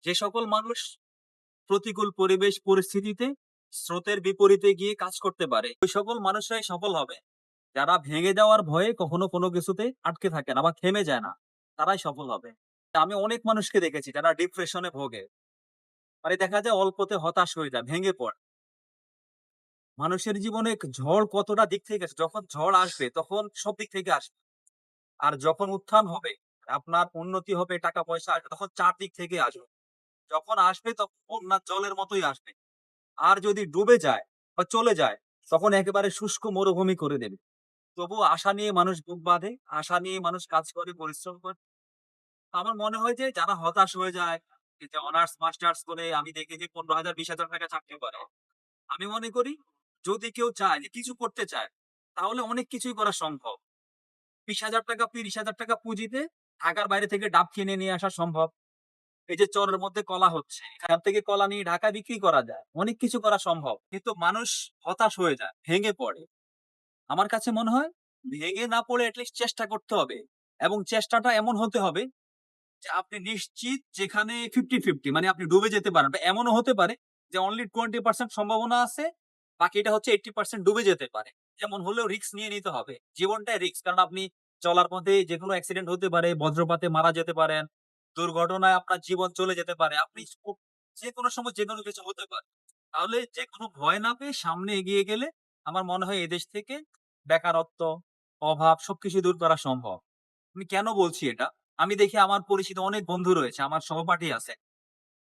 যে সকল মানুষ প্রতিকূল পরিবেশ পরিস্থিতিতে স্রোতের বিপরীতে গিয়ে কাজ করতে পারে, ওই সকল মানুষরাই সফল হবে। যারা ভেঙে যাওয়ার ভয়ে কখনো কোনো কিছুতে আটকে থাকে না বা থেমে যায় না, তারাই সফল হবে। আমি অনেক মানুষকে দেখেছি যারা ডিপ্রেশনে ভোগে। মানে দেখা যায় অল্পতে হতাশ হয়ে যায়, ভেঙে পড়ে। মানুষের জীবনে ঝড় কতটা দিক থেকে আসে, যখন ঝড় আসবে তখন সব দিক থেকে আসবে। আর যখন উত্থান হবে, আপনার উন্নতি হবে, টাকা পয়সা আসবে, তখন চারদিক থেকে আসবে। যখন আসবে তখন বন্যার জলের মতোই আসবে। আর যদি ডুবে যায় বা চলে যায়, তখন একেবারে শুষ্ক মরুভূমি করে দেবে। তবুও আশা নিয়ে মানুষ বুক বাঁধে, আশা নিয়ে মানুষ কাজ করে, পরিশ্রম করে। আমার মনে হয় যে যারা হতাশ হয়ে যায়, এই যে অনার্স মাস্টার্স করে আমি দেখেছি ১৫,০০০ ২০,০০০ টাকা চাকরি করে। আমি মনে করি যদি কেউ চায় যে কিছু করতে চায়, তাহলে অনেক কিছুই করা সম্ভব। ২০,০০০ টাকা ৩০,০০০ টাকা পুঁজিতে ঢাকার বাইরে থেকে ডাব কিনে নিয়ে আসা সম্ভব। এই যে চরের মধ্যে কলা হচ্ছে, এখান থেকে কলা নিয়ে ঢাকা বিক্রি করা যায়। অনেক কিছু করা সম্ভব। কিন্তু মানুষ হতাশ হয়ে যায়, ভেঙে পড়ে। আমার কাছে মনে হয় ভেঙে না পড়ে এটলিস্ট চেষ্টা করতে হবে। এবং চেষ্টাটা এমন হতে হবে যে আপনি নিশ্চিত যেখানে 50-50, মানে আপনি ডুবে যেতে পারেন। বা এমনও হতে পারে যে অনলি 20% সম্ভাবনা আছে, বাকিটা হচ্ছে 80% ডুবে যেতে পারে। এমন হলেও রিস্ক নিয়ে নিতে হবে। জীবনটাই রিস্ক। কারণ আপনি চলার পথে যেকোনো অ্যাক্সিডেন্ট হতে পারে, বজ্রপাতে মারা যেতে পারেন, দুর্ঘটনায় আপনার জীবন চলে যেতে পারে। আপনি যেকোনো সময় যেকোনো কিছু হতে পারে। তাহলে যেকোনো ভয় না পেয়ে সামনে এগিয়ে গেলে আমার মনে হয় এদেশ থেকে বেকারত্ব, অভাব সবকিছু দূর করা সম্ভব। আমি কেন বলছি এটা? আমি দেখি আমার পরিচিত অনেক বন্ধু রয়েছে, আমার সহপাঠী আছে।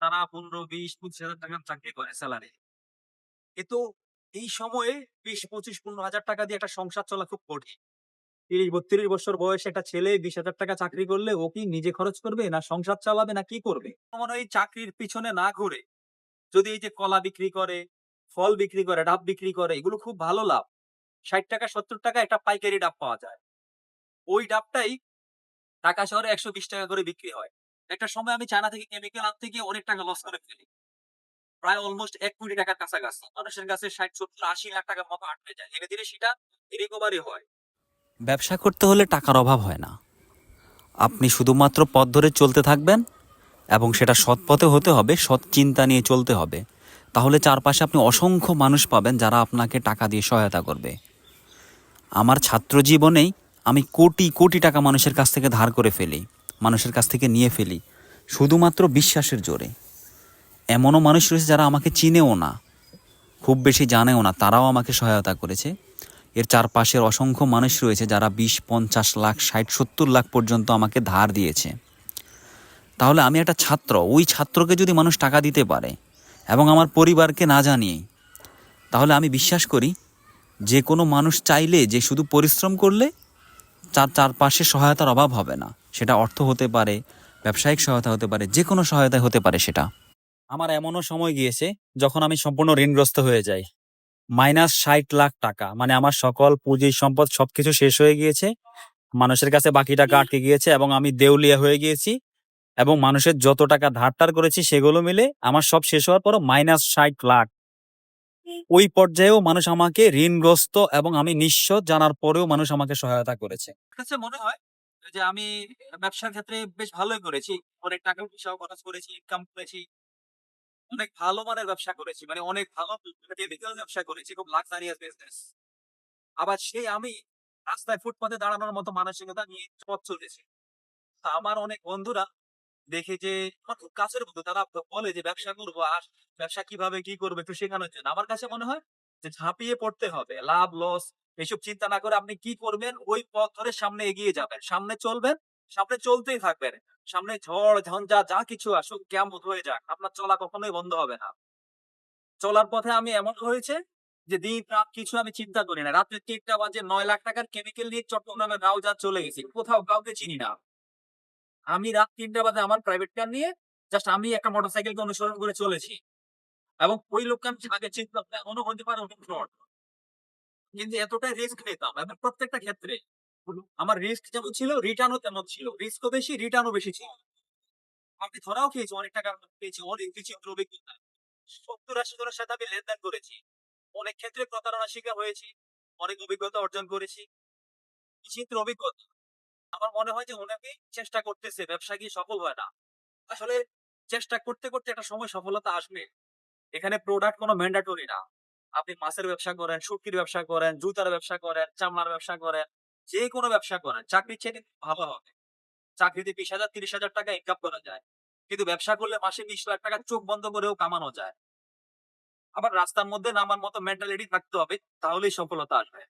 তারা ১৫, ২০, ২৫,০০০ টাকার চাকরি করে স্যালারি। কিন্তু এই সময়ে ২০, ২৫, ১৫,০০০ টাকা দিয়ে একটা সংসার চলা খুব কঠিন। ৩০-৩২ বছর বয়সে একটা ছেলে ২০,০০০ টাকা চাকরি করলে ও কি নিজে খরচ করবে, না সংসার চালাবে, না কি করবে? আমার মনে হয় এই চাকরির পিছনে না ঘুরে যদি এই যে কলা বিক্রি করে, ফল বিক্রি করে, ডাব বিক্রি করে, এগুলো খুব ভালো লাভ। ৳৬০, ৳৭০ একটা পাইকারি ডাব পাওয়া যায়। ওই ডাবটাই ঢাকা শহরে ৳১২০ করে বিক্রি হয়। একটা সময় আমি চায়না থেকে কেমিক্যাল আনতে গিয়ে অনেক টাকা লস করে ফেলি। প্রায় অলমোস্ট ৳১,০০,০০,০০০ টাকার কাছাকাছি। মানুষের কাছে ৬০, ৭০, ৮০ লাখ টাকার মতো আটকে যায়। ধীরে, ধীরে সেটা রিকভারি হয়। ব্যবসা করতে হলে টাকার অভাব হয় না। আপনি শুধুমাত্র পথ ধরে চলতে থাকবেন এবং সেটা সৎ পথে হতে হবে, সৎ চিন্তা নিয়ে চলতে হবে। তাহলে চারপাশে আপনি অসংখ্য মানুষ পাবেন যারা আপনাকে টাকা দিয়ে সহায়তা করবে। আমার ছাত্র জীবনেই আমি কোটি কোটি টাকা মানুষের কাছ থেকে ধার করে ফেলি, মানুষের কাছ থেকে নিয়ে ফেলি, শুধুমাত্র বিশ্বাসের জোরে। এমনও মানুষ রয়েছে যারা আমাকে চিনেও না, খুব বেশি জানেও না, তারাও আমাকে সহায়তা করেছে। এর চারপাশের অসংখ্য মানুষ রয়েছে যারা ২০, ৫০ লাখ, ৬০, ৭০ লাখ পর্যন্ত আমাকে ধার দিয়েছে। তাহলে আমি একটা ছাত্র, ওই ছাত্রকে যদি মানুষ টাকা দিতে পারে এবং আমার পরিবারকে না জানিয়েই, তাহলে আমি বিশ্বাস করি যে কোনো মানুষ চাইলে যে শুধু পরিশ্রম করলে চারপাশে সহায়তার অভাব হবে না। সেটা অর্থ হতে পারে, ব্যবসায়িক সহায়তা হতে পারে, যে কোনো সহায়তায় হতে পারে সেটা। আমার এমনও সময় গিয়েছে যখন আমি সম্পূর্ণ ঋণগ্রস্ত হয়ে যাই। -৬০ লাখ টাকা, মানে আমার সকল পুঁজি সম্পদ সবকিছু শেষ হয়ে গিয়েছে। মানুষের কাছে বাকি টাকা আটকে গিয়েছে এবং আমি দেউলিয়া হয়ে গিয়েছি। এবং মানুষের যত টাকা ধার-টার করেছি সেগুলো মিলে আমার সব শেষ হওয়ার পরও -৬০ লাখ। ওই পর্যায়েও মানুষ আমাকে ঋণগ্রস্ত এবং আমি নিঃস্ব জানার পরেও মানুষ আমাকে সহায়তা করেছে। আমার কাছে মনে হয় যে আমি ব্যবসার ক্ষেত্রে বেশ ভালোই করেছি। অনেক টাকা-পয়সাও খরচ করেছি, ইনকাম করেছি। অনেক ভালো মানের ব্যবসা করেছি। মানে অনেক ভালো কেমিক্যাল ব্যবসা করেছি। খুব লাক্সারিয়াস বিজনেস। আবার সেই আমি রাস্তায় ফুটপাতে দাঁড়ানোর মতো মানসিকতা নিয়ে পথ চলেছি। আমার অনেক বন্ধুরা দেখি যে আমার খুব কাছের বন্ধু, তারা বলে যে ব্যবসা করবো, আর ব্যবসা কিভাবে কি করবে একটু শেখানোর জন্য। আমার কাছে মনে হয় যে ঝাঁপিয়ে পড়তে হবে। লাভ লস এসব চিন্তা না করে আপনি কি করবেন ওই পথ ধরে সামনে এগিয়ে যাবেন। সামনে চলবেন, সামনে চলতেই থাকবেন। সামনে ঝড় ঝঞ্ঝা যা কিছু আসুক, কেয়ামত হয়ে যাক, আপনার চলা কখনোই বন্ধ হবে না। চলার পথে আমি এমন হয়েছে যে দিন রাত কিছু আমি চিন্তা করি না। রাত্রে ৩টা বাজে ৯ লাখ টাকার কেমিক্যাল নিয়ে চট্টগ্রামের রাউজান চলে গেছি। কোথাও কাউকে চিনি না। আমি রাত ৩টা বাজে আমার প্রাইভেট কার নিয়ে জাস্ট আমি একটা মোটরসাইকেলকে অনুসরণ করে চলেছি। এবং ওই লোককে আমি আগে চিনতাম না। এমনও হতে পারে ওটা ফ্রড। কিন্তু এতটাই রিস্ক নিতাম এবং প্রত্যেকটা ক্ষেত্রে আমার রিস্ক যেমন ছিল, রিটার্ন ও তেমন ছিল। রিস্কও বেশি, রিটার্ন ও বেশি ছিল। আমি ধরাও খেয়েছি, অনেক টাকা পেয়েছি, অনেক বিচিত্র অভিজ্ঞতা। ৭০-৮০ জনের সাথে আমি লেনদেন করেছি। অনেক ক্ষেত্রে প্রতারণার শিকার হয়েছি। অনেক অভিজ্ঞতা অর্জন করেছি। বিচিত্র অভিজ্ঞতা। আমার মনে হয় যে অনেকেই চেষ্টা করতেছে, ব্যবসা গিয়ে সফল হয় না। আসলে চেষ্টা করতে করতে একটা সময় সফলতা আসবে। এখানে প্রোডাক্ট কোনো ম্যান্ডেটরি না। আপনি মাছের ব্যবসা করেন, শুটকির ব্যবসা করেন, জুতার ব্যবসা করেন, চামড়ার ব্যবসা করেন, যেকোনো ব্যবসা করেন, চাকরির চেয়ে কিন্তু ভালো হবে। চাকরিতে ২০,০০০ ৩০,০০০ টাকা ইনকাম করা যায়। কিন্তু ব্যবসা করলে মাসে ২০,০০,০০০ টাকা চোখ বন্ধ করেও কামানো যায়। আবার রাস্তার মধ্যে নামার মতো মেন্টালিটি থাকতে হবে, তাহলেই সফলতা আসবে।